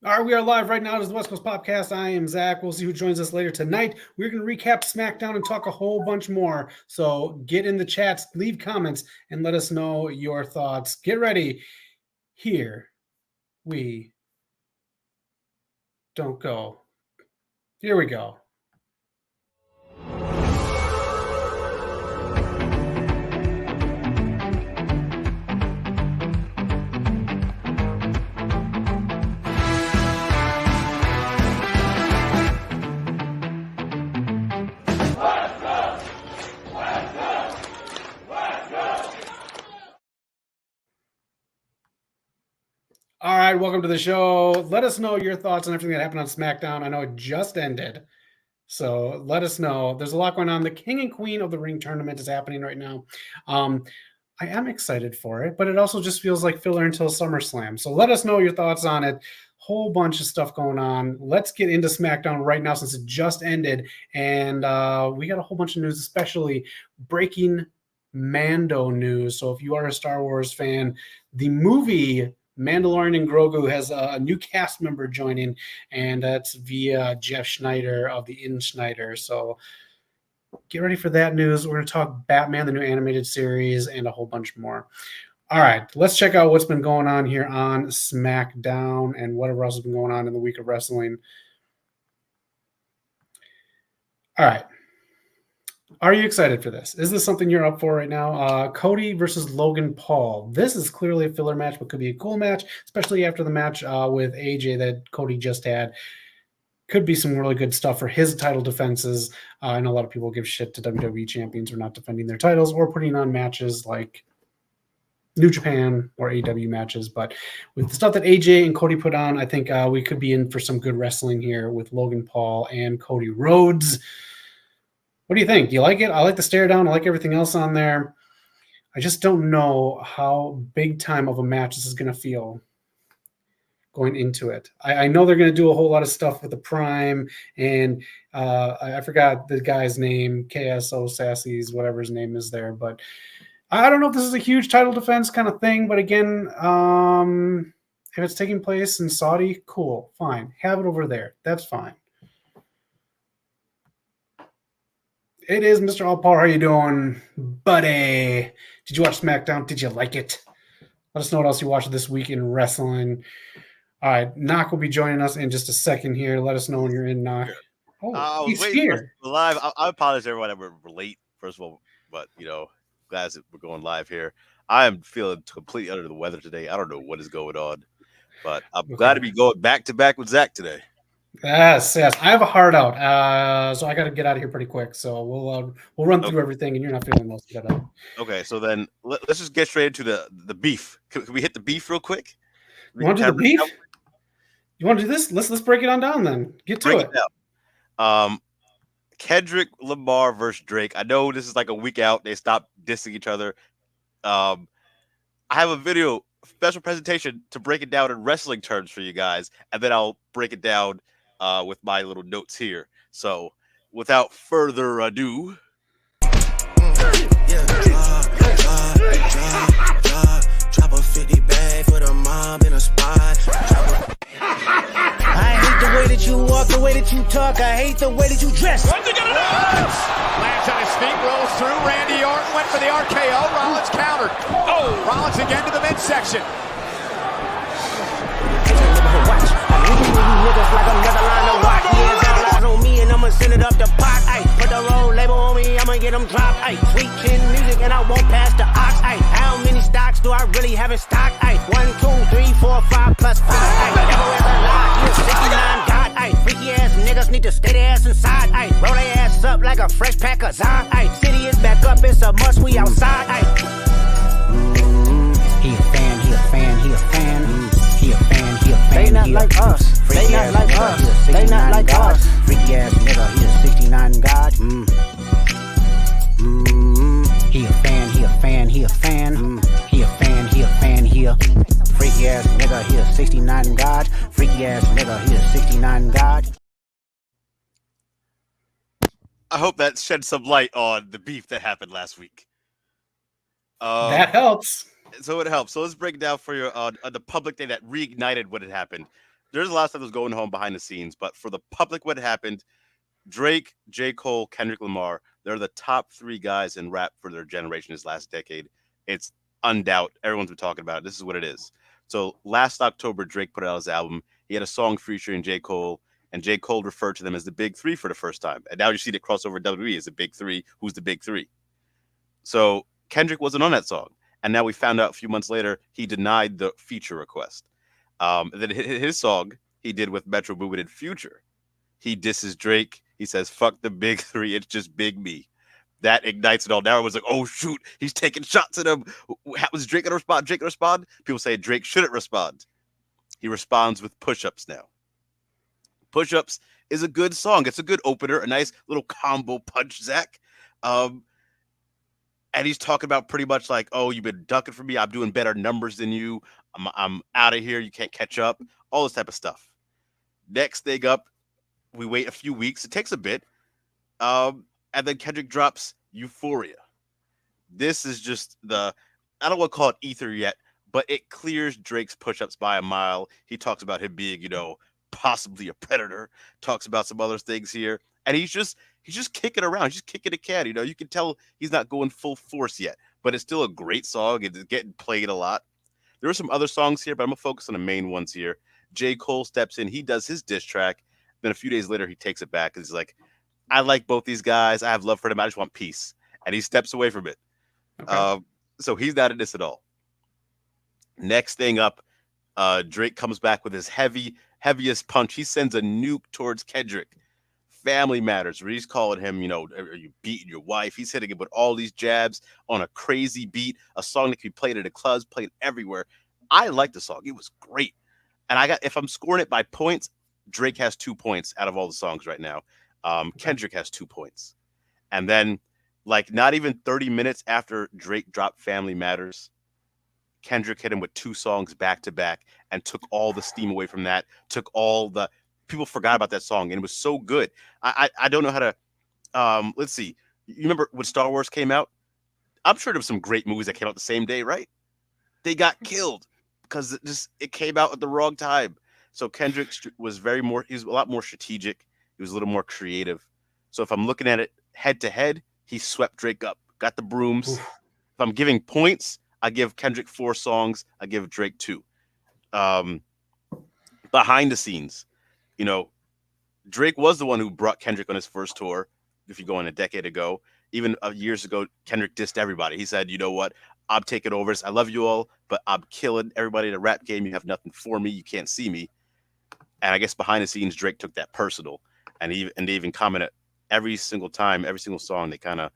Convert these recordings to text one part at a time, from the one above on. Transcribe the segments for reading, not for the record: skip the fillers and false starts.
All right, we are live right now. This is the West Coast POPCast. I am Zach. We'll see who joins us later tonight. We're going to recap SmackDown and talk a whole bunch more. So get in the chats, leave comments, and let us know your thoughts. Get ready. Here we don't go. Here we go. All right, welcome to the show. Let us know your thoughts on everything that happened on SmackDown. I know it just ended, so let us know. There's a lot going on. The King and Queen of the Ring tournament is happening right now. I am excited for it, but it also just feels like filler until SummerSlam. So let us know your thoughts on it. Whole bunch of stuff going on. Let's get into SmackDown right now since it just ended, and we got a whole bunch of news, especially breaking Mando news. So if you are a Star Wars fan, the movie Mandalorian and Grogu has a new cast member joining, and that's via Jeff Schneider of the In Schneider. So get ready for that news. We're going to talk Batman, the new animated series, and a whole bunch more. All right, let's check out what's been going on here on SmackDown and whatever else has been going on in the week of wrestling. All right. Are you excited for this? Is this something you're up for right now? Cody versus Logan Paul. This is clearly a filler match, but could be a cool match, especially after the match with AJ that Cody just had. Could be some really good stuff for his title defenses. I know a lot of people give shit to WWE champions for not defending their titles or putting on matches like New Japan or AEW matches. But with the stuff that AJ and Cody put on, I think we could be in for some good wrestling here with Logan Paul and Cody Rhodes. What do you think? Do you like it? I like the stare down. I like everything else on there. I just don't know how big time of a match this is going to feel going into it. I know they're going to do a whole lot of stuff with the Prime, and I forgot the guy's name, KSO Sassy's, whatever his name is there. But I don't know if this is a huge title defense kind of thing. But again, if it's taking place in Saudi, cool, fine. Have it over there. That's fine. It is Mr. All Power. How you doing, buddy? Did you watch SmackDown? Did you like it? Let us know what else you watched this week in wrestling. All right, Knock will be joining us in just a second here. Let us know when you're in, Knock. Oh, he's here. Live. I apologize to everyone that we're late, first of all, but, glad that we're going live here. I am feeling completely under the weather today. I don't know what is going on, but I'm glad to be going back to back with Zach today. Yes. I have a heart out, so I got to get out of here pretty quick. So we'll run through everything, and you're not feeling most of it. Okay, so then let's just get straight into the beef. Can we hit the beef real quick? You want to do the beef? You want to do this? Let's break it on down then. Get to it. KENDRICK, LAMAR versus Drake. I know this is like a week out. They stopped dissing each other. I have a video special presentation to break it down in wrestling terms for you guys, and then I'll break it down with my little notes here. So, without further ado, drop a 50 bag for the mob in a spot. I hate the way that you walk, the way that you talk. I hate the way that you dress. What's he gonna do? Lands on his feet, rolls through. Randy Orton went for the RKO. Rollins countered. Oh, Rollins again to the midsection. I'ma send it up the pot, ayy. Put the roll label on me, I'ma get them dropped, ayy. Sweet chin music and I won't pass the ox, ayy. How many stocks do I really have in stock, ayy? 1, 2, 3, 4, 5 plus 5, ayy. Never ever lie, you 69 God, ayy. Freaky ass niggas need to stay their ass inside, ayy. Roll their ass up like a fresh pack of Zon, ayy. City is back up, it's a must, we outside, ayy. He a fan, he a fan, he a fan. He a fan, he a fan. They not like us. They not like us. They not like us. Freaky ass nigga, he a 69 God. He a fan, he a fan, he a fan. He a fan, he a fan, he a freaky ass nigga, he a 69 God. Freaky ass nigga, he a 69 God. I hope that shed some light on the beef that happened last week. That helps. So it helps. So let's break it down for you on the public thing that reignited what had happened. there's a lot of stuff that's going on behind the scenes, but for the public, what happened, Drake, J. Cole, Kendrick Lamar, they're the top 3 guys in rap for their generation this last decade. It's undoubt. Everyone's been talking about it. This is what it is. So last October, Drake put out his album. He had a song featuring J. Cole, and J. Cole referred to them as the Big 3 for the first time. And now you see the crossover WWE as the Big 3. Who's the Big 3? So Kendrick wasn't on that song. And now we found out a few months later, he denied the feature request. Then his song he did with Metro Boomin and Future. He disses Drake. He says, fuck the Big 3. It's just Big Me. That ignites it all. Now everyone's like, oh, shoot, he's taking shots at him. Was Drake going to respond? Drake going to respond? People say Drake shouldn't respond. He responds with Push-Ups now. Push-Ups is a good song. It's a good opener, a nice little combo punch, Zach. And he's talking about pretty much like, oh, you've been ducking for me. I'm doing better numbers than you. I'm out of here. You can't catch up. All this type of stuff. Next thing up, we wait a few weeks. It takes a bit. And then Kendrick drops Euphoria. This is just I don't want to call it ether yet, but it clears Drake's Push-Ups by a mile. He talks about him being, possibly a predator, talks about some other things here. And he's just kicking around. He's just kicking a can. You can tell he's not going full force yet, but it's still a great song. It's getting played a lot. There are some other songs here, but I'm going to focus on the main ones here. J. Cole steps in. He does his diss track. Then a few days later, he takes it back. He's like, I like both these guys. I have love for them. I just want peace. And he steps away from it. Okay. So he's not in this at all. Next thing up, Drake comes back with his heaviest punch. He sends a nuke towards Kendrick. Family Matters, where he's calling him, are you beating your wife? He's hitting him with all these jabs on a crazy beat, a song that can be played at the clubs, played everywhere. I like the song. It was great. And if I'm scoring it by points, Drake has 2 points out of all the songs right now. Kendrick has 2 points. And then, not even 30 minutes after Drake dropped Family Matters, Kendrick hit him with 2 songs back to back and took all the steam away from that, people forgot about that song, and it was so good. I don't know how to, let's see. You remember when Star Wars came out? I'm sure there was some great movies that came out the same day, right? They got killed because it came out at the wrong time. So Kendrick was he was a lot more strategic. He was a little more creative. So if I'm looking at it head to head, he swept Drake up, got the brooms. Oof. If I'm giving points, I give Kendrick 4 songs. I give Drake 2. Behind the scenes, Drake was the one who brought Kendrick on his first tour. If you go in a decade ago, even years ago, Kendrick dissed everybody. He said, you know what? I'm taking over this. I love you all, but I'm killing everybody in the rap game. You have nothing for me. You can't see me. And I guess behind the scenes, Drake took that personal. And they even commented every single time, every single song, they kind of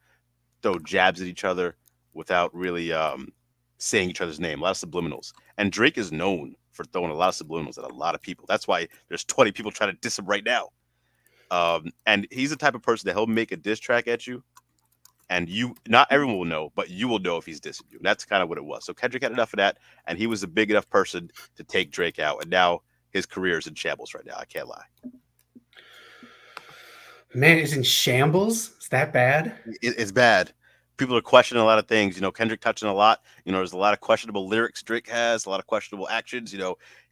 throw jabs at each other without really saying each other's name. A lot of subliminals. And Drake is known for throwing a lot of subliminals at a lot of people. That's why there's 20 people trying to diss him right now. And he's the type of person that he'll make a diss track at you, and not everyone will know, but you will know if he's dissing you. And that's kind of what it was. So Kendrick had enough of that, and he was a big enough person to take Drake out. And now his career is in shambles right now. I can't lie. Man, it's in shambles? Is that bad? It's bad. People are questioning a lot of things. Kendrick touching a lot. There's a lot of questionable lyrics Drake has, a lot of questionable actions.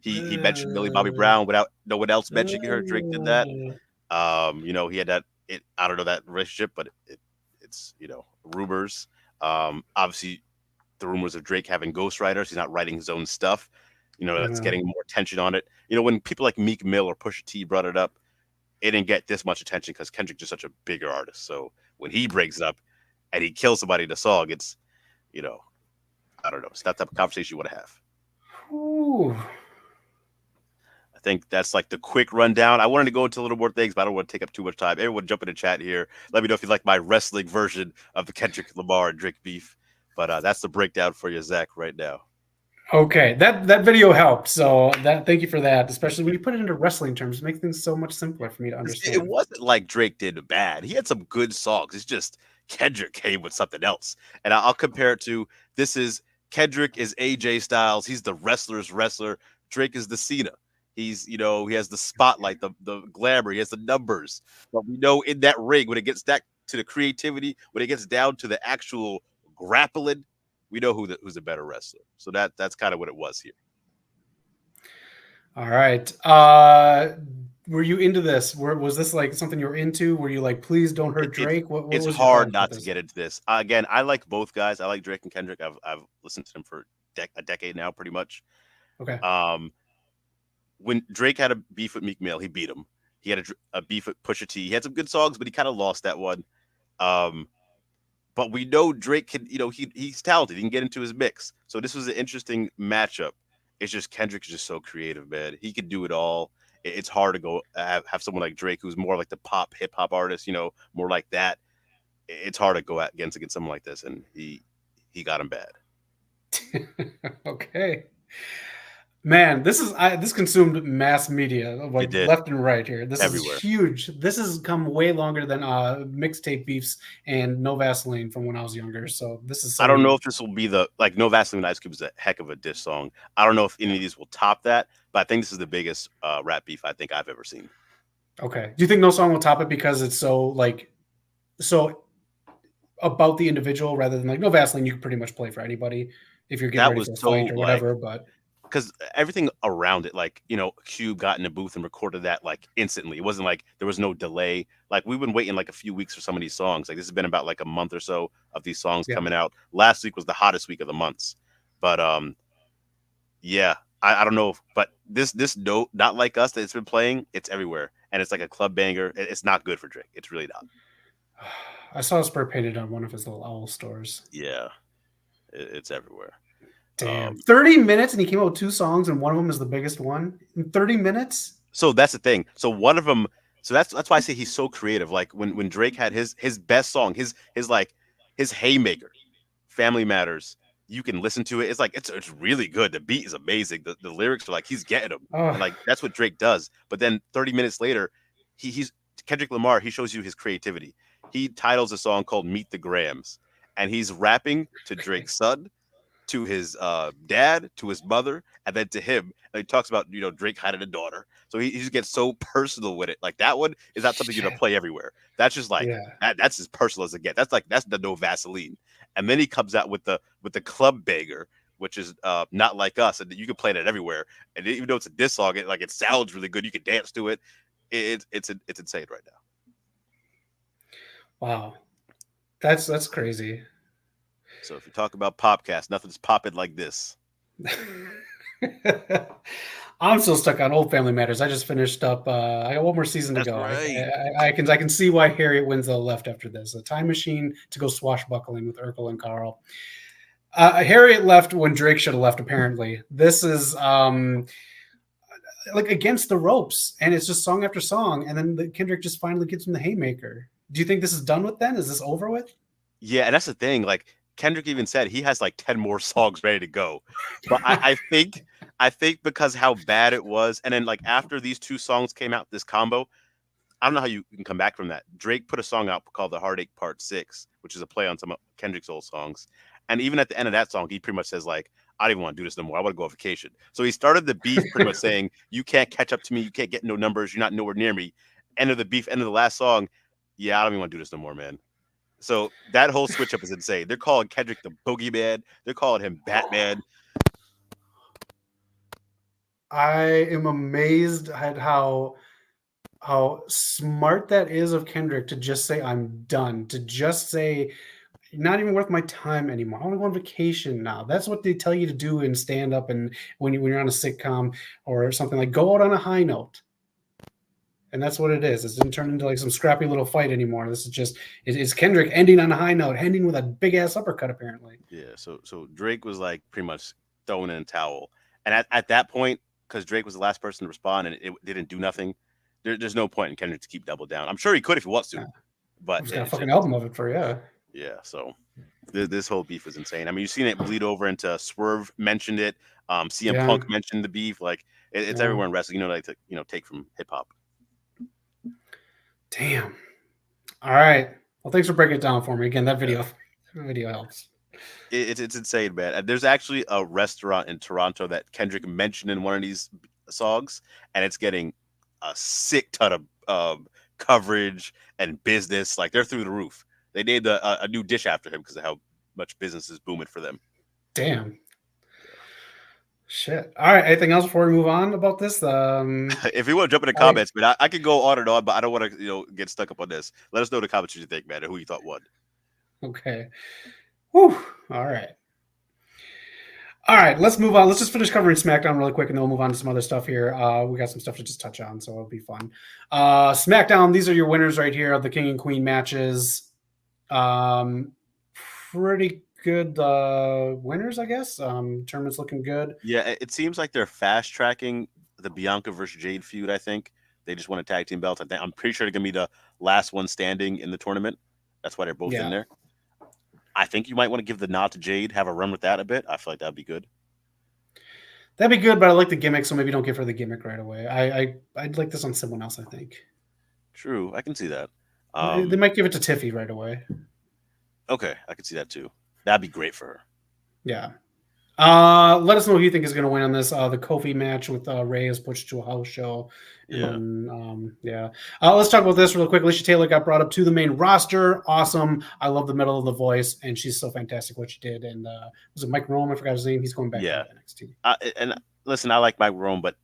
He mentioned Millie Bobby Brown without no one else mentioning her. Drake did that. He had that. I don't know that relationship, but it's rumors. Obviously, the rumors of Drake having ghostwriters. He's not writing his own stuff. That's getting more attention on it. When people like Meek Mill or Pusha T brought it up, it didn't get this much attention because Kendrick's just such a bigger artist. So when he brings it up and he kills somebody in the song, it's, I don't know. It's not the type of conversation you want to have. Ooh. I think that's like the quick rundown. I wanted to go into a little more things, but I don't want to take up too much time. Everyone jump in the chat here. Let me know if you like my wrestling version of the Kendrick Lamar and Drake beef. But that's the breakdown for you, Zach, right now. Okay, that video helped. So thank you for that. Especially when you put it into wrestling terms, it makes things so much simpler for me to understand. It wasn't like Drake did bad. He had some good songs. It's just Kendrick came with something else. And I'll compare it to Kendrick is AJ Styles. He's the wrestler's wrestler. Drake is the Cena. He's, he has the spotlight, the glamour. He has the numbers. But we know in that ring, when it gets back to the creativity, when it gets down to the actual grappling, we know who's a better wrestler. So that's kind of what it was here. All right. Were you into this? Was this like something you were into? Were you like, please don't hurt Drake? What It's was your hard thoughts about not to this? get into this. Again, I like both guys. I like Drake and Kendrick. I've listened to them for a decade now, pretty much. Okay. When Drake had a beef with Meek Mill, he beat him. He had a beef with Pusha T. He had some good songs, but he kind of lost that one. But we know Drake can, he's talented. He can get into his mix. So this was an interesting matchup. It's just Kendrick is just so creative, man. He can do it all. It's hard to go have someone like Drake who's more like the pop hip hop artist, more like that. It's hard to go against someone like this, and he got him bad. Okay. Man, this consumed mass media like did. left and right here. This Everywhere. is huge. This has come way longer than mixtape beefs and No Vaseline from when I was younger. So this is. So I don't know huge. if this will be No Vaseline Ice Cube is a heck of a diss song. I don't know if any of these will top that, but I think this is the biggest rap beef I think I've ever seen. Okay. Do you think no song will top it because it's so about the individual rather than like No Vaseline? You can pretty much play for anybody if you're getting That ready was for a so fight or whatever. But because everything around it, Cube got in the booth and recorded that instantly. It wasn't like there was no delay. Like we've been waiting like a few weeks for some of these songs. Like this has been about like a month or so of these songs coming out. Last week was the hottest week of the months. But yeah, I don't know, but this note, Not Like Us, that it's been playing, it's everywhere, and it's like a club banger. It's not good for Drake. It's really not. I saw it spray painted on one of his little owl stores. Yeah, it's everywhere. Damn. 30 minutes and he came out with 2 songs and one of them is the biggest one in 30 minutes. So that's the thing. So one of them, so that's why I say he's so creative. Like when Drake had his best song, his haymaker, Family Matters, you can listen to it. It's like, it's really good. The beat is amazing. The lyrics are like, he's getting them. And like, that's what Drake does. But then 30 minutes later, he's Kendrick Lamar, he shows you his creativity. He titles a song called Meet the Grams, and he's rapping to Drake's son, to his dad, to his mother, and then to him. And he talks about, Drake had a daughter. So he just gets so personal with it. Like that one is not something you're gonna play everywhere. That's just like that's as personal as it gets. That's the No Vaseline. And then he comes out with the club banger, which is Not Like Us, and you can play that everywhere. And even though it's a diss song, it sounds really good. You can dance to it. It's insane right now. Wow, that's crazy. So if you talk about POPcast, nothing's popping like this. I'm still stuck on Old Family Matters. I just finished up. I got one more season to go. Right. I can see why Harriet Winslow left after this. A time machine to go swashbuckling with Urkel and Carl. Harriet left when Drake should have left. Apparently, this is like against the ropes, and it's just song after song, and then Kendrick just finally gives him the haymaker. Do you think this is done with? Then is this over with? Yeah, and that's the thing. Like Kendrick even said, he has like 10 more songs ready to go. But I think because how bad it was, and then like after these 2 songs came out, this combo, I don't know how you can come back from that. Drake put a song out called The Heartache Part 6, which is a play on some of Kendrick's old songs. And even at the end of that song, he pretty much says like, I don't even want to do this no more. I want to go on vacation. So he started the beef pretty much saying, you can't catch up to me. You can't get no numbers. You're not nowhere near me. End of the beef, end of the last song. Yeah, I don't even want to do this no more, man. So that whole switch up is insane. They're calling Kendrick the boogeyman. They're calling him Batman. I am amazed at how smart that is of Kendrick to just say I'm done, to just say not even worth my time anymore. I want to go on vacation now. That's what they tell you to do in stand up and when you're on a sitcom or something, like go out on a high note. And that's what it is. It didn't turn into like some scrappy little fight anymore. This is just it's Kendrick ending on a high note, ending with a big ass uppercut apparently. Yeah. So Drake was like pretty much throwing in a towel, and at that point, because Drake was the last person to respond and it didn't do nothing, there's no point in Kendrick to keep double down. I'm sure he could if he wants to, but he's got a fucking album of it for you. Yeah. So this whole beef was insane. I mean, you've seen it bleed over into Swerve mentioned it. CM Punk mentioned the beef. Like it's everywhere in wrestling. Like to take from hip hop. Damn. All right. Well, thanks for breaking it down for me. Again, that video helps. It's insane, man. There's actually a restaurant in Toronto that Kendrick mentioned in one of these songs, and it's getting a sick ton of coverage and business. Like they're through the roof. They named a new dish after him because of how much business is booming for them. Damn. Shit. All right. Anything else before we move on about this? If you want to jump in the comments, but I could go on and on, but I don't want to get stuck up on this. Let us know in the comments what you think, man, and who you thought won. Okay. Whew. All right. All right, let's move on. Let's just finish covering SmackDown really quick, and then we'll move on to some other stuff here. We got some stuff to just touch on, so it'll be fun. SmackDown, these are your winners right here of the King and Queen matches. Pretty good winners, I guess. Tournament's looking good. Yeah, it seems like they're fast tracking the Bianca versus Jade feud. I think they just won a tag team belt. I'm pretty sure they're gonna be the last one standing in the tournament. That's why they're both in there. I think you might want to give the nod to Jade, have a run with that a bit. I feel like that'd be good. That'd be good, but I like the gimmick, so maybe don't give her the gimmick right away. I'd like this on someone else, I think. True, I can see that. They might give it to Tiffy right away. Okay, I can see that too. That'd be great for her. Yeah. Let us know who you think is going to win on this. The Kofi match with Ray is pushed to a house show. Yeah. Let's talk about this real quick. Alicia Taylor got brought up to the main roster. Awesome. I love the middle of the voice, and she's so fantastic what she did. And was it Mike Rome? I forgot his name. He's going back to NXT. And listen, I like Mike Rome, but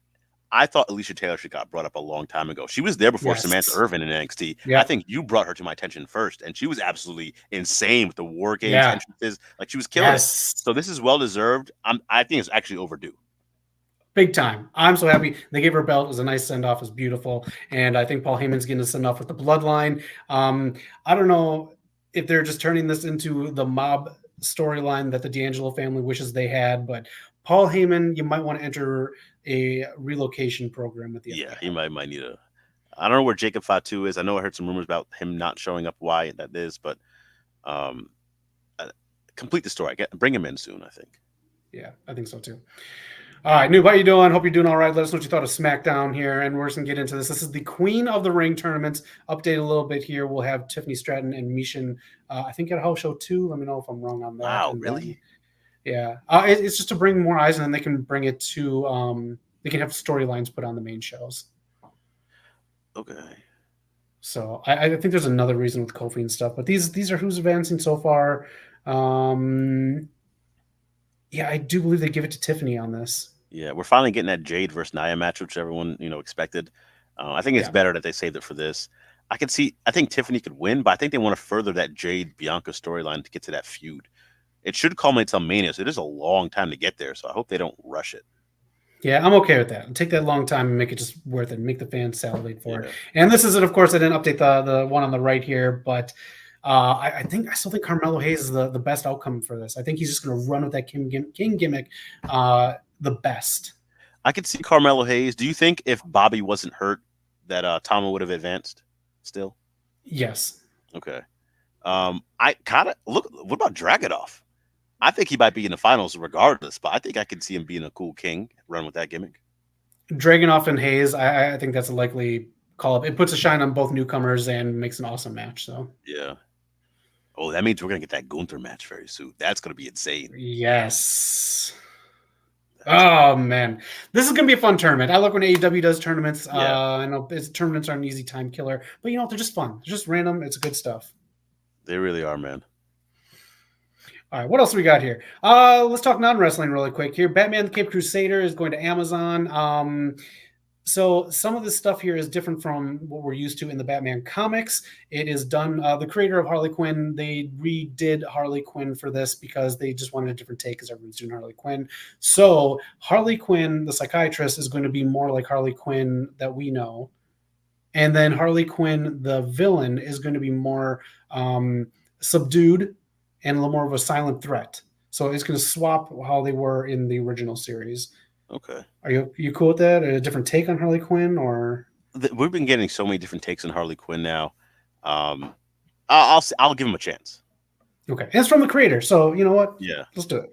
I thought Alicia Taylor should got brought up a long time ago. She was there before Samantha Irvin in NXT. Yeah. I think you brought her to my attention first, and she was absolutely insane with the War Games entrances. Like, she was killing it. So this is well deserved. I think it's actually overdue. Big time. I'm so happy they gave her a belt. It was a nice send off. It was beautiful, and I think Paul Heyman's getting a send off with the Bloodline. I don't know if they're just turning this into the mob storyline that the D'Angelo family wishes they had, but Paul Heyman, you might want to enter a relocation program with the FBI. He might need a. I don't know where Jacob Fatu is. I know I heard some rumors about him not showing up. Why that is, but complete the story. Bring him in soon, I think. Yeah, I think so too. All right, Noob, how you doing? Hope you're doing all right. Let us know what you thought of SmackDown here, and we're just gonna get into this. This is the Queen of the Ring tournaments. Update a little bit here. We'll have Tiffany Stratton and Mishin. I think at a house show too. Let me know if I'm wrong on that. Wow, really? Yeah, it's just to bring more eyes, and then they can bring it to they can have storylines put on the main shows. Okay. So I think there's another reason with Kofi and stuff, but these are who's advancing so far. Yeah, I do believe they give it to Tiffany on this. Yeah, we're finally getting that Jade versus Nia match, which everyone expected. I think it's better that they saved it for this. I think Tiffany could win, but I think they want to further that Jade Bianca storyline to get to that feud. It should culminate till Mania, so it is a long time to get there. So I hope they don't rush it. Yeah, I'm okay with that. Take that long time and make it just worth it. Make the fans salivate for it. And this is it. Of course, I didn't update the one on the right here, but I still think Carmelo Hayes is the best outcome for this. I think he's just going to run with that King gimmick the best. I could see Carmelo Hayes. Do you think if Bobby wasn't hurt that Tama would have advanced still? Yes. Okay. I kind of look. What about Dragunov? I think he might be in the finals regardless, but I think I could see him being a cool king, run with that gimmick. Dragunov and Hayes, I think that's a likely call-up. It puts a shine on both newcomers and makes an awesome match. So yeah. Oh, that means we're going to get that Gunther match very soon. That's going to be insane. Yes. Oh, man. This is going to be a fun tournament. I like when AEW does tournaments. I know tournaments are an easy time killer, but they're just fun. They're just random. It's good stuff. They really are, man. All right, what else we got here? Let's talk non-wrestling really quick here. Batman the Cape Crusader is going to Amazon. So some of this stuff here is different from what we're used to in the Batman comics. It is done, the creator of Harley Quinn, they redid Harley Quinn for this because they just wanted a different take because everyone's doing Harley Quinn. So Harley Quinn, the psychiatrist, is going to be more like Harley Quinn that we know. And then Harley Quinn, the villain, is going to be more subdued and a little more of a silent threat. So it's going to swap how they were in the original series. Okay. Are you cool with that? A different take on Harley Quinn, or we've been getting so many different takes on Harley Quinn now. I'll give him a chance. Okay, and it's from the creator, so you know what? Yeah, let's do it.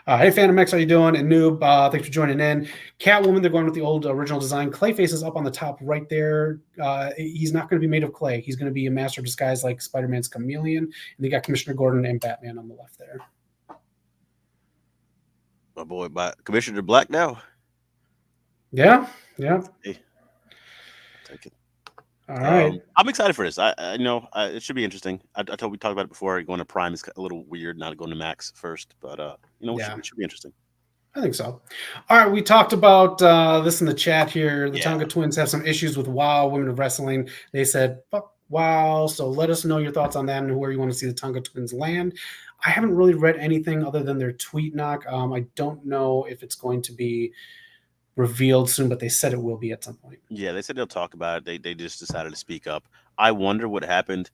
Hey, Phantom X, how you doing? And Noob, thanks for joining in. Catwoman, they're going with the old original design. Clayface is up on the top right there. He's not going to be made of clay. He's going to be a master of disguise like Spider-Man's chameleon. And they got Commissioner Gordon and Batman on the left there. My boy, Commissioner Black now. Yeah. Hey, take it. All right. I'm excited for this. I know it should be interesting. I told we talked about it before. Going to Prime is a little weird, not going to Max first, but it should be interesting. I think so. All right, we talked about this in the chat here. The Yeah. Tonga Twins have some issues with WOW, Women of Wrestling. They said, fuck WOW. So let us know your thoughts on that and where you want to see the Tonga Twins land. I haven't really read anything other than their tweet knock. I don't know if it's going to be revealed soon, but they said it will be at some point. Yeah, they said they'll talk about it. They just decided to speak up. I wonder what happened.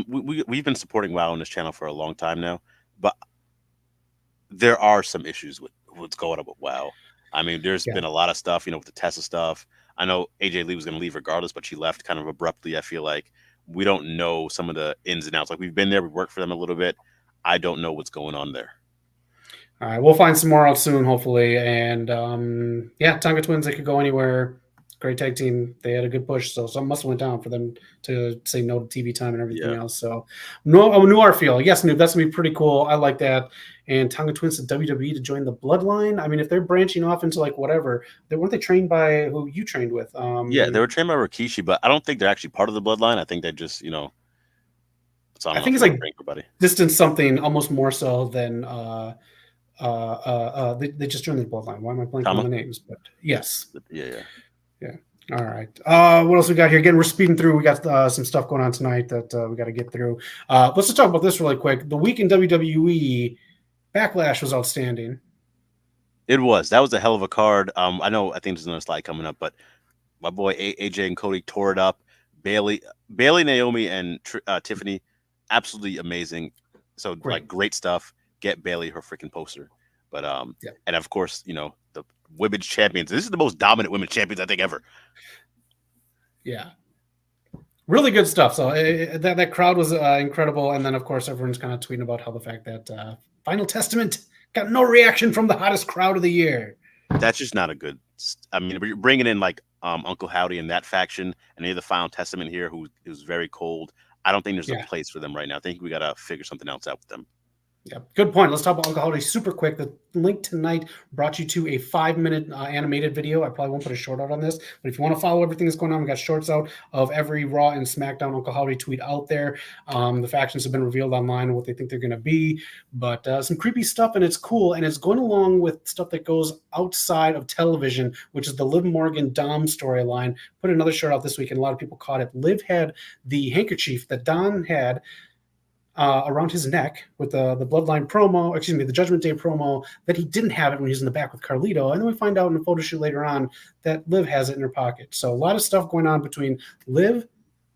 We've been supporting WoW on this channel for a long time now, but there are some issues with what's going on with WoW. I mean, there's been a lot of stuff, with the Tessa stuff. I know AJ Lee was going to leave regardless, but she left kind of abruptly. I feel like we don't know some of the ins and outs. Like, we've been there, we worked for them a little bit. I don't know what's going on there. All right, we'll find some more out soon, hopefully. And Tonga Twins, they could go anywhere. Great tag team. They had a good push, so something must have went down for them to say no to TV time and everything else. So, Noir feel. Yes, Noob, that's going to be pretty cool. I like that. And Tonga Twins to WWE to join the Bloodline. I mean, if they're branching off into like whatever, weren't they trained by who you trained with? Yeah, they were trained by Rikishi, but I don't think they're actually part of the Bloodline. I think they just, so I think it's like distance something almost more so than they just joined the Bloodline. Why am I blanking on the names? But yes. Yeah. All right. What else we got here? Again, we're speeding through. We got some stuff going on tonight that we got to get through. Let's just talk about this really quick. The week in WWE, Backlash was outstanding. It was. That was a hell of a card. I think there's another slide coming up, but my boy AJ and Cody tore it up. Bailey, Naomi, and Tiffany, absolutely amazing. So great stuff. Get Bailey her freaking poster. But and of course, the women's champions. This is the most dominant women's champions I think ever. Yeah, really good stuff. So that crowd was incredible, and then of course everyone's kind of tweeting about how the fact that Final Testament got no reaction from the hottest crowd of the year. That's just not a good. I mean, you're bringing in like Uncle Howdy and that faction, and you're the Final Testament here, who's very cold. I don't think there's a place for them right now. I think we got to figure something else out with them. Yeah, good point. Let's talk about Uncle Howdy super quick. The link tonight brought you to a 5-minute animated video. I probably won't put a short out on this, but if you want to follow everything that's going on, we got shorts out of every Raw and SmackDown Uncle Howdy tweet out there. The factions have been revealed online and what they think they're going to be, but some creepy stuff, and it's cool, and it's going along with stuff that goes outside of television, which is the Liv Morgan Dom storyline. Put another short out this week, and a lot of people caught it. Liv had the handkerchief that Don had around his neck with the Bloodline promo, the Judgment Day promo, that he didn't have it when he was in the back with Carlito. And then we find out in a photo shoot later on that Liv has it in her pocket. So a lot of stuff going on between Liv,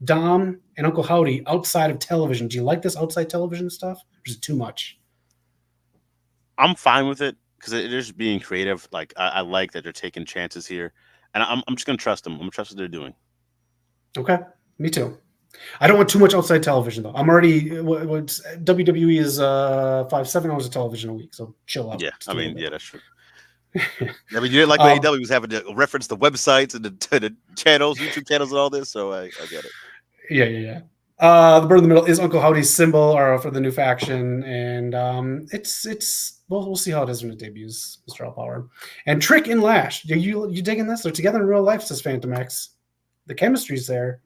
Dom, and Uncle Howdy outside of television. Do you like this outside television stuff? Or is it too much? I'm fine with it because they're just being creative. Like, I like that they're taking chances here. And I'm just going to trust them. I'm going to trust what they're doing. Okay, me too. I don't want too much outside television, though. I'm already WWE is 5-7 hours of television a week, so chill out. Yeah, I mean, that's true. I mean, you didn't like when AEW was having to reference the websites and the channels, YouTube channels, and all this, so I get it. Yeah. The bird in the middle is Uncle Howdy's symbol, or for the new faction, and we'll see how it is when it debuts, Mr. Allpower. And Trick and Lash, you digging this? They're together in real life, says Phantom X. The chemistry's there.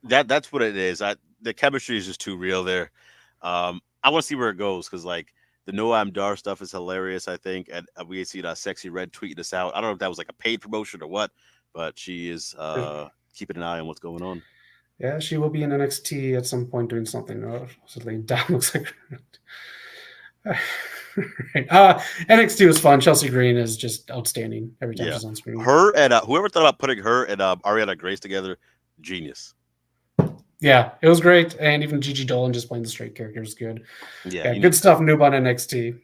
That's what it is. The chemistry is just too real there. I want to see where it goes because like the Noam Dar stuff is hilarious. I think, and we see that Sexy Red tweeting this out. I don't know if that was like a paid promotion or what, but she is keeping an eye on what's going on. Yeah, she will be in NXT at some point doing something. That looks like. Right. NXT was fun. Chelsea Green is just outstanding every time she's on screen. Her and whoever thought about putting her and Ariana Grace together, genius. Yeah, it was great. And even Gigi Dolan just playing the straight character is good. Yeah, good stuff. Noob on NXT.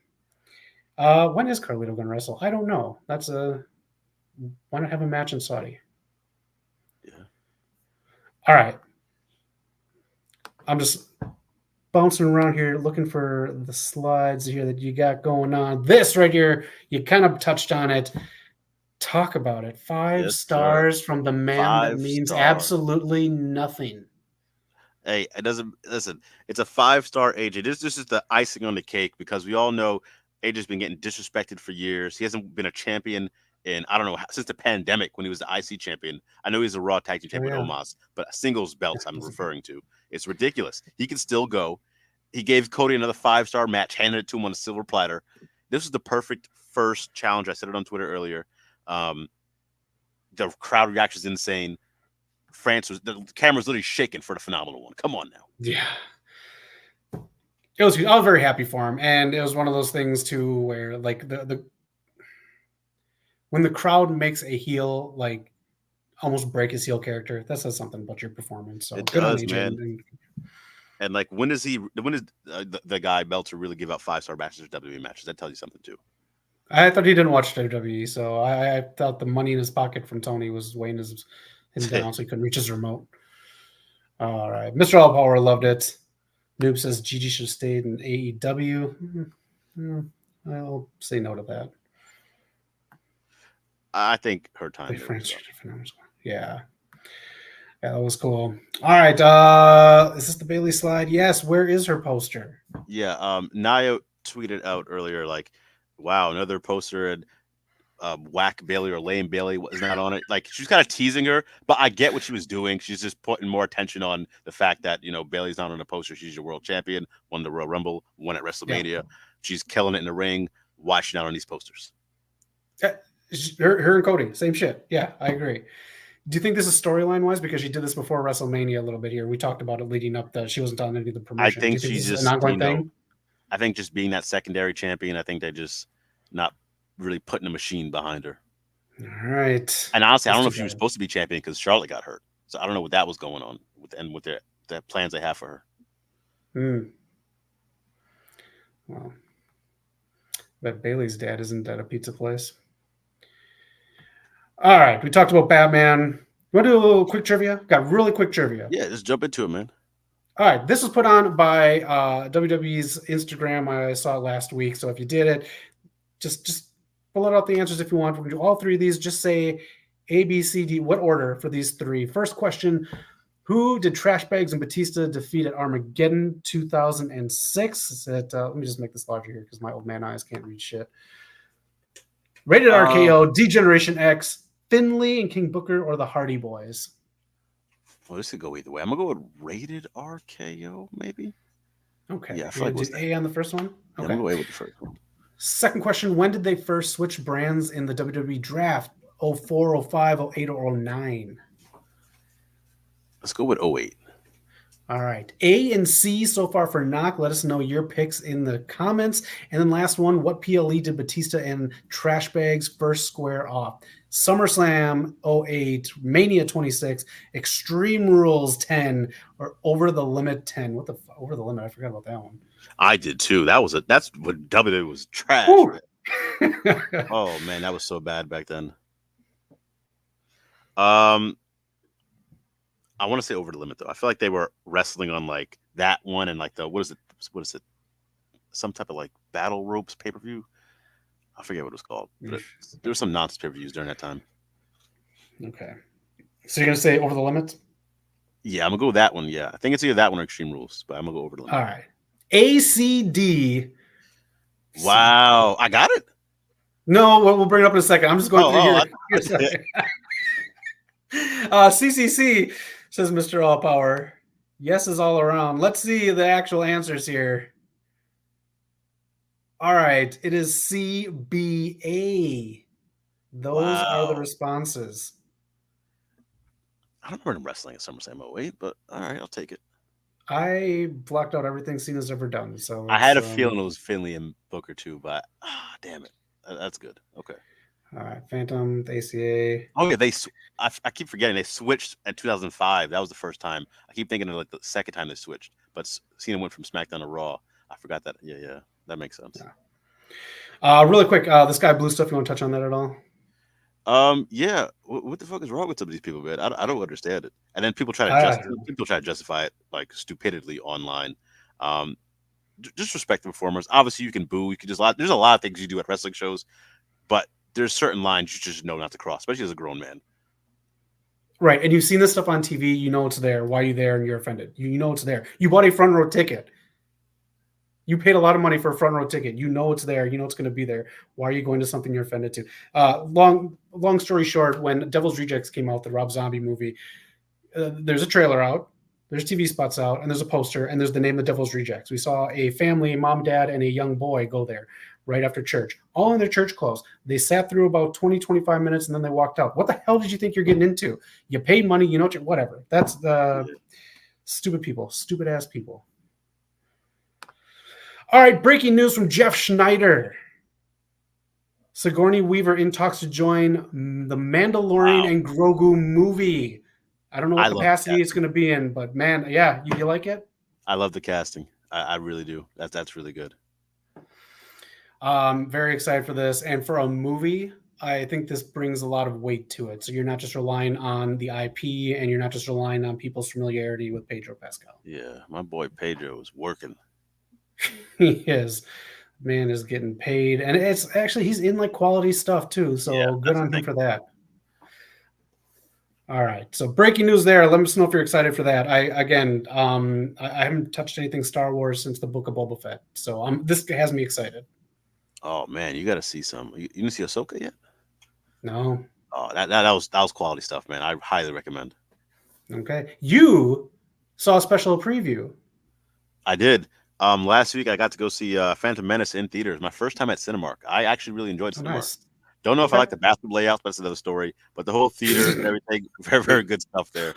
When is Carlito going to wrestle? I don't know. Why not have a match in Saudi? Yeah. All right. I'm just bouncing around here looking for the slides here that you got going on. This right here, you kind of touched on it. Talk about it. 5 stars from the man that means absolutely nothing. Hey, it doesn't listen. It's a 5-star AJ. This is the icing on the cake because we all know AJ's been getting disrespected for years. He hasn't been a champion in I don't know since the pandemic when he was the IC champion. I know he's a Raw Tag Team champion, Omos, but singles belts I'm referring to. It's ridiculous. He can still go. He gave Cody another 5-star match, handed it to him on a silver platter. This was the perfect first challenge. I said it on Twitter earlier. The crowd reaction is insane. The camera's literally shaking for the phenomenal one. Come on now. Yeah. I was very happy for him, and it was one of those things too where like the when the crowd makes a heel like almost break his heel character, that says something about your performance. So It good does, on AJ. man. And like, when does the guy Meltzer really give out 5-star matches or WWE matches? That tells you something too. I thought he didn't watch WWE, so I thought the money in his pocket from Tony was weighing him down, so he couldn't reach his remote. All right, Mr. All Power loved it. Noob says Gigi should have stayed in AEW. I'll say no to that. I think her time. Yeah, that was cool. All right, is this the Bailey slide? Yes. Where is her poster? Yeah, Nia tweeted out earlier like, "Wow, another poster and whack Bailey or lame Bailey was not on it." Like, she's kind of teasing her, but I get what she was doing. She's just putting more attention on the fact that, you know, Bailey's not on the poster. She's your world champion, won the Royal Rumble, won at WrestleMania. Yeah. She's killing it in the ring. Why is she not on these posters? Her and Cody, same shit. Yeah, I agree. Do you think this is storyline wise because she did this before WrestleMania a little bit here? We talked about it leading up that she wasn't on any of the promotion. I think she's just an ongoing thing. I think just being that secondary champion, I think they just not really putting a machine behind her. All right. And honestly, I don't know if she was supposed to be champion because Charlotte got hurt. So I don't know what that was going on with the plans they have for her. Well, but Bailey's dad isn't at a pizza place. All right, we talked about Batman. You want to do a little quick trivia? Got really quick trivia. Yeah, just jump into it, man. All right, this was put on by WWE's Instagram. I saw it last week, so if you did it, just pull out the answers if you want. We're going to do all three of these. Just say A, B, C, D. What order for these three? First question, who did Trash Bags and Batista defeat at Armageddon 2006? Let me just make this larger here because my old man eyes can't read shit. Rated RKO, D-Generation X, Finley and King Booker, or the Hardy Boys? Well, this could go either way. I'm going to go with Rated RKO, maybe. Okay. Yeah, I feel like did A on the first one? Okay. Yeah, I'm going to go A with the first one. Second question, when did they first switch brands in the WWE draft? 04, 05, 08, or 09? Let's go with 08. All right. A and C so far for Knock. Let us know your picks in the comments. And then last one, what PLE did Batista and Trash Bags first square off? SummerSlam 08, Mania 26, Extreme Rules 10, or Over the Limit 10. What the Over the Limit? I forgot about that one. I did too. That's what WWE was trash. Oh man, that was so bad back then. I want to say Over the Limit though. I feel like they were wrestling on like that one and like the what is it? Some type of like Battle Ropes pay-per-view. I forget what it was called. But there was some nonsense pay-per-views during that time. Okay. So you're gonna say Over the Limit? Yeah, I'm gonna go with that one. Yeah. I think it's either that one or Extreme Rules, but I'm gonna go Over the Limit. All right. ACD. Wow. I got it? No, we'll bring it up in a second. I'm just going through here. CCC says Mr. All Power. Yes is all around. Let's see the actual answers here. All right. It is CBA. Those are the responses. I don't remember wrestling at SummerSlam 08, but all right, I'll take it. I blocked out everything Cena's ever done. So I had a feeling it was Finley and Booker too, but damn it. That's good. Okay. All right. Phantom, the ACA. Oh, yeah. I keep forgetting they switched in 2005. That was the first time. I keep thinking of like the second time they switched, but Cena went from SmackDown to Raw. I forgot that. Yeah. That makes sense. Yeah. Really quick, this guy Blue Stuff, you want to touch on that at all? Yeah. What the fuck is wrong with some of these people, man? I don't understand it. And then people try to justify it like stupidly online. Just respect the performers. Obviously, you can boo. You can just there's a lot of things you do at wrestling shows, but there's certain lines you just know not to cross, especially as a grown man. Right, and you've seen this stuff on TV. You know it's there. Why are you there? And you're offended. You know it's there. You bought a front row ticket. You paid a lot of money for a front row ticket. You know it's there. You know it's going to be there. Why are you going to something you're offended to? Long story short, when Devil's Rejects came out, the Rob Zombie movie, there's a trailer out, there's TV spots out, and there's a poster, and there's the name of Devil's Rejects. We saw a family, mom, dad, and a young boy go there. right after church, all in their church clothes. They sat through about 20, 25 minutes, and then they walked out. What the hell did you think you're getting into? You paid money, you know, whatever. That's the stupid people, stupid ass people. All right, breaking news from Jeff Schneider. Sigourney Weaver in talks to join the Mandalorian and Grogu movie. I don't know what capacity it's going to be in, but man, yeah, you like it? I love the casting. I really do. That's really good. Very excited for this. And for a movie, I think this brings a lot of weight to it. So you're not just relying on the IP, and you're not just relying on people's familiarity with Pedro Pascal. Yeah, my boy Pedro is working. He is. Man is getting paid, and it's actually he's in like quality stuff too. So good on him for that. All right. So breaking news there. Let us know if you're excited for that. I haven't touched anything Star Wars since the Book of Boba Fett. So this has me excited. Oh man, you got to see some. You didn't see Ahsoka yet? No. Oh, that was quality stuff, man. I highly recommend. Okay. You saw a special preview. I did. Last week I got to go see Phantom Menace in theaters. My first time at Cinemark. I actually really enjoyed Cinemark. Nice. Don't know if I like the bathroom layouts, but that's another story. But the whole theater and everything, very, very good stuff there.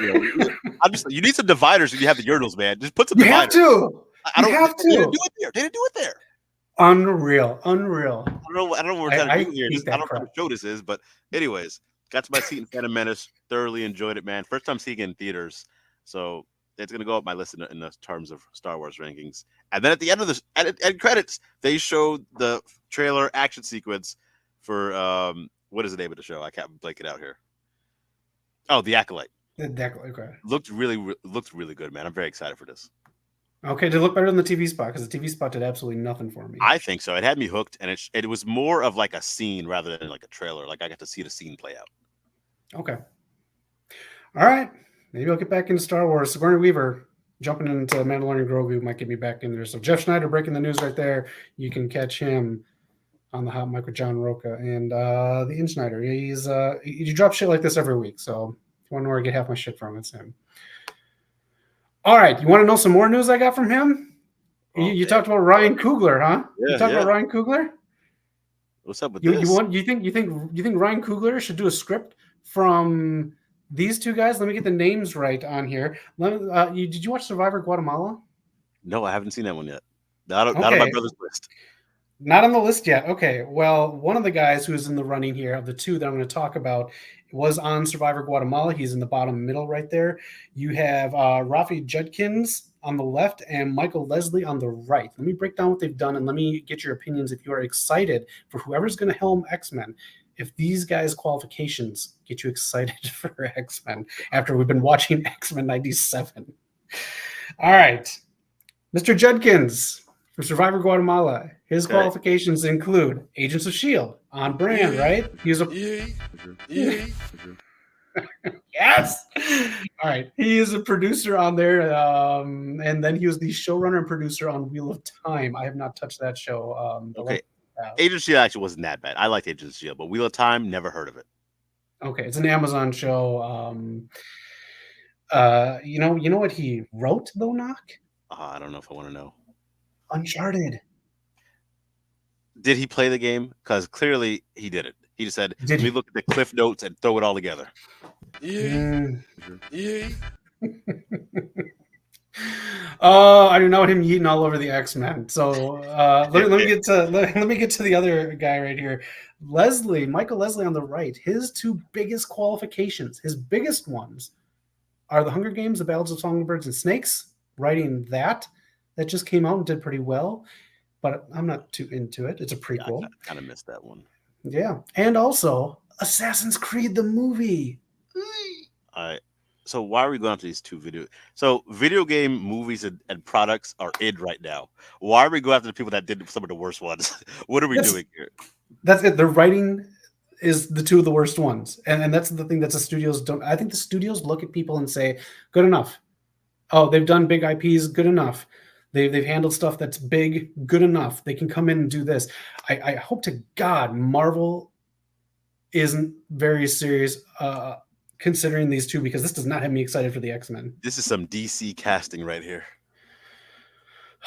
You need some dividers when you have the urinals, man. Just put some dividers. You have to. They didn't do it there. They didn't do it there. Unreal. I don't know what we're trying to do here. I don't know what show this is, but anyways, got to my seat in Phantom Menace. Thoroughly enjoyed it, man. First time seeing it in theaters, so it's going to go up my list in the terms of Star Wars rankings. And then at the end of the end credits, they showed the trailer action sequence for what is the name of the show? I can't blank it out here. Oh, The Acolyte. The Acolyte, okay. Looked really good, man. I'm very excited for this. Okay, did it look better than the TV spot? Because the TV spot did absolutely nothing for me. I think so. It had me hooked, and it was more of like a scene rather than like a trailer. Like I got to see the scene play out. Okay. All right. Maybe I'll get back into Star Wars. Sigourney Weaver jumping into Mandalorian Grogu might get me back in there. So Jeff Schneider breaking the news right there. You can catch him on the Hot Mic with John Roca and the In Schneider. He drops shit like this every week. So if you want to know where I get half my shit from, it's him. All right. You want to know some more news I got from him? Okay. You talked about Ryan Coogler, huh? Yeah, you talked about Ryan Coogler? What's up with this? You think Ryan Coogler should do a script from these two guys? Let me get the names right on here. Did you watch Survivor Guatemala? No, I haven't seen that one yet. Not on my brother's list. Not on the list yet. Okay. Well, one of the guys who's in the running here of the two that I'm going to talk about was on Survivor Guatemala. He's in the bottom middle right there. You have Rafi Judkins on the left and Michael Leslie on the right. Let me break down what they've done and let me get your opinions if you are excited for whoever's going to helm X-Men. If these guys' qualifications get you excited for X-Men after we've been watching X-Men 97. All right. Mr. Judkins from Survivor Guatemala. His qualifications include Agents of S.H.I.E.L.D. on brand, right? He's a yes. All right. He is a producer on there. And then he was the showrunner and producer on Wheel of Time. I have not touched that show. Okay. Agents of S.H.I.E.L.D. actually wasn't that bad. I liked Agents of S.H.I.E.L.D., but Wheel of Time, never heard of it. Okay, it's an Amazon show. You know what he wrote though, Knock? I don't know if I want to know. Uncharted. Did he play the game? Because clearly he did it. He just said, "Let me look at the cliff notes and throw it all together." Yeah. Oh, I do not want him yeeting all over the X-Men. So let me get to the other guy right here. Michael Leslie on the right. His two biggest qualifications, his biggest ones, are The Hunger Games, The Ballads of Songbirds and Snakes. Writing that just came out and did pretty well, but I'm not too into it. It's a prequel. I kind of missed that one. Yeah, and also Assassin's Creed the movie. So why are we going after these two video game movies and products are in right now? Why are we going after the people that did some of the worst ones? What are we doing here? That's it. The writing is the two of the worst ones. And that's the thing that the studios don't. I think the studios look at people and say, good enough. Oh, they've done big IPs, good enough. They've handled stuff that's big, good enough. They can come in and do this. I hope to God Marvel isn't very serious considering these two, because this does not have me excited for the X-Men. This is some DC casting right here.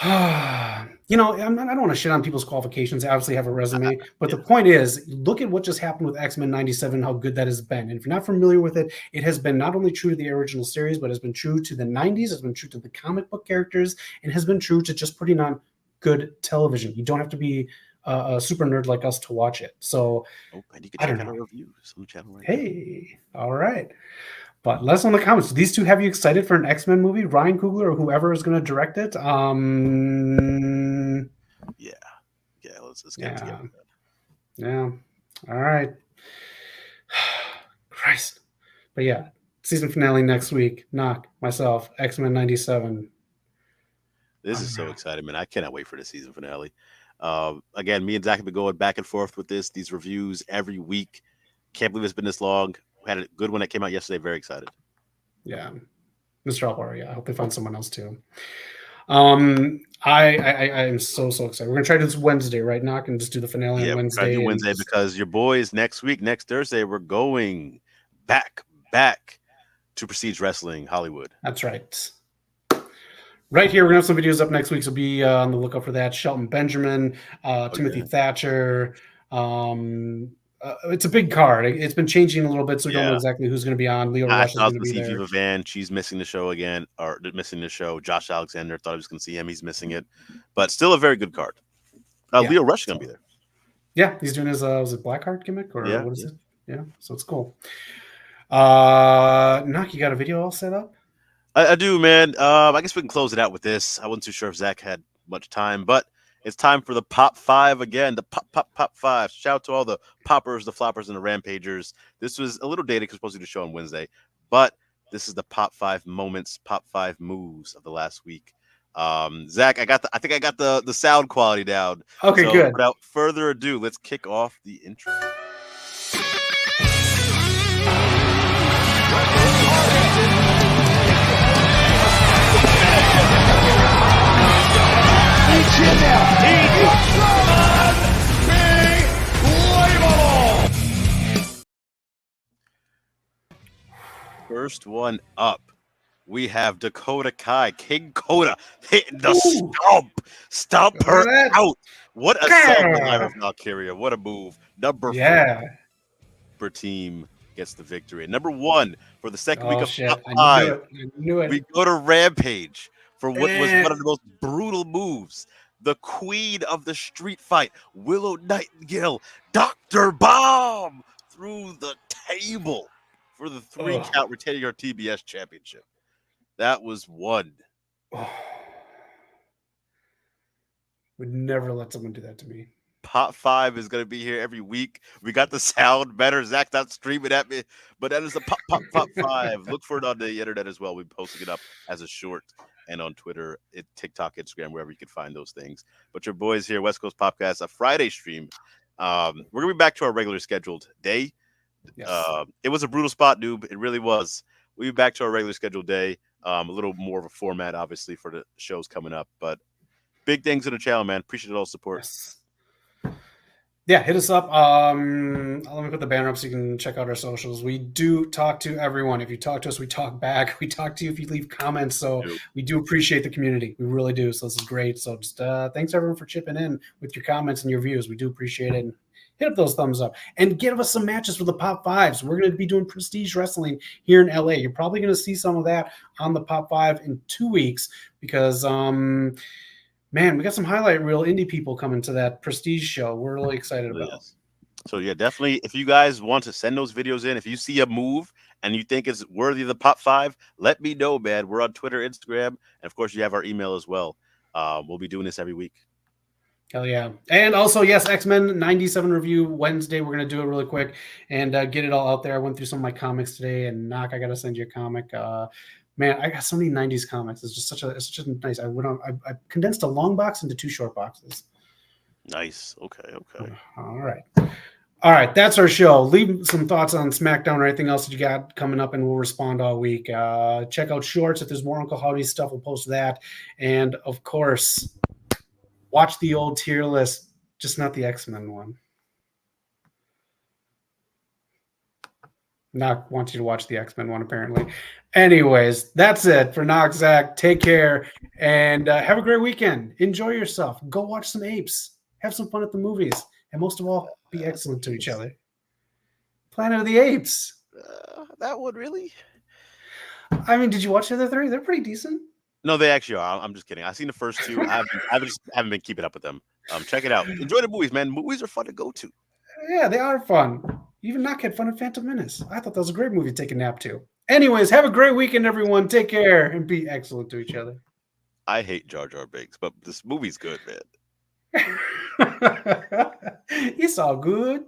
You know, I don't want to shit on people's qualifications. They obviously have a resume, but the point is, look at what just happened with X-Men '97, how good that has been. And if you're not familiar with it, it has been not only true to the original series, but has been true to the '90s, has been true to the comic book characters, and has been true to just putting on good television. You don't have to be a super nerd like us to watch it. So, and you can I check don't out know. our reviews on the channel right Hey, all right. But let us know in the comments. Do these two have you excited for an X-Men movie? Ryan Coogler or whoever is going to direct it? now. Yeah. Let's get it together. Yeah. All right. Christ. But yeah, season finale next week. Knock, myself, X-Men '97. This is so exciting, man. I cannot wait for the season finale. Again, me and Zach have been going back and forth with these reviews every week. Can't believe it's been this long. We had a good one that came out yesterday. Very excited. Yeah. Mr. Alvaro, yeah. I hope they find someone else too. I am so excited. We're gonna try to do this Wednesday, right? Knock and just do the finale on Wednesday. Try to do Wednesday because your boys next Thursday, we're going back to Prestige Wrestling Hollywood. That's right. Right here, we're gonna have some videos up next week, so be on the lookout for that. Shelton Benjamin, Timothy Thatcher. It's a big card. It's been changing a little bit, so we don't know exactly who's going to be on. Leo Rush is going to be there. Viva Van, she's missing the show again, or missing the show. Josh Alexander, thought I was going to see him. He's missing it, but still a very good card. Leo Rush is going to be there. Yeah, he's doing his was it Blackheart gimmick or what is it? Yeah, so it's cool. Knock, you got a video all set up? I do, man. I guess we can close it out with this. I wasn't too sure if Zach had much time, but it's time for the Pop 5 again. The Pop 5. Shout out to all the poppers, the floppers, and the rampagers. This was a little dated because supposed to do the show on Wednesday, but this is the Pop 5 moments, Pop 5 moves of the last week. Zach, I think I got the sound quality down. Okay, so good. Without further ado, let's kick off the intro. First one up, we have Dakota Kai, King Coda hitting the stomp her out. What a solid line of Valkyria. What a move. Number 4 for team gets the victory. And number 1 for the second week of Pop 5. I knew it. We go to Rampage for what was one of the most brutal moves. The queen of the street fight, Willow Nightingale, Dr. Bomb through the table for the 3 count, retaining our TBS championship. That was 1. Would never let someone do that to me. Pop 5 is going to be here every week. We got the sound better. Zach's not streaming at me, but that is the Pop 5. Look for it on the internet as well. We're posting it up as a short and on Twitter, TikTok, Instagram, wherever you can find those things. But your boys here, West Coast POPCast, a Friday stream. We're going to be back to our regular scheduled day. Yes. It was a brutal spot, noob. It really was. We'll be back to our regular scheduled day. A little more of a format, obviously, for the shows coming up. But big things in the channel, man. Appreciate all the support. Yes. Yeah, hit us up. Let me put the banner up so you can check out our socials. We do talk to everyone. If you talk to us, we talk back. We talk to you if you leave comments. So we do appreciate the community. We really do. So this is great. So just thanks everyone for chipping in with your comments and your views. We do appreciate it. And hit up those thumbs up and give us some matches for the Pop 5s. We're going to be doing Prestige Wrestling here in LA. You're probably going to see some of that on the Pop 5 in 2 weeks because man, we got some highlight reel indie people coming to that Prestige show. We're really excited about it. So, yeah, definitely. If you guys want to send those videos in, if you see a move and you think it's worthy of the Pop 5, let me know, man. We're on Twitter, Instagram, and, of course, you have our email as well. We'll be doing this every week. Hell yeah. And also, yes, X-Men 97 review Wednesday. We're going to do it really quick and get it all out there. I went through some of my comics today, and Knock, I got to send you a comic. Man, I got so many 90s comics. It's just such a nice. I condensed a long box into 2 short boxes. Nice. Okay. All right. That's our show. Leave some thoughts on SmackDown or anything else that you got coming up, and we'll respond all week. Check out Shorts. If there's more Uncle Howdy stuff, we'll post that. And, of course, watch the old tier list, just not the X-Men one. Not want you to watch the X-Men one, apparently. Anyways, that's it for Knock Zach. Take care and have a great weekend. Enjoy yourself. Go watch some apes. Have some fun at the movies. And most of all, be excellent to each other. Planet of the Apes. That one, really? I mean, did you watch the other three? They're pretty decent. No, they actually are. I'm just kidding. I've seen the first two. I just haven't been keeping up with them. Check it out. Enjoy the movies, man. Movies are fun to go to. Yeah, they are fun. Even Knock had fun at Phantom Menace. I thought that was a great movie to take a nap to. Anyways, have a great weekend, everyone. Take care and be excellent to each other. I hate Jar Jar Binks, but this movie's good, man. It's all good.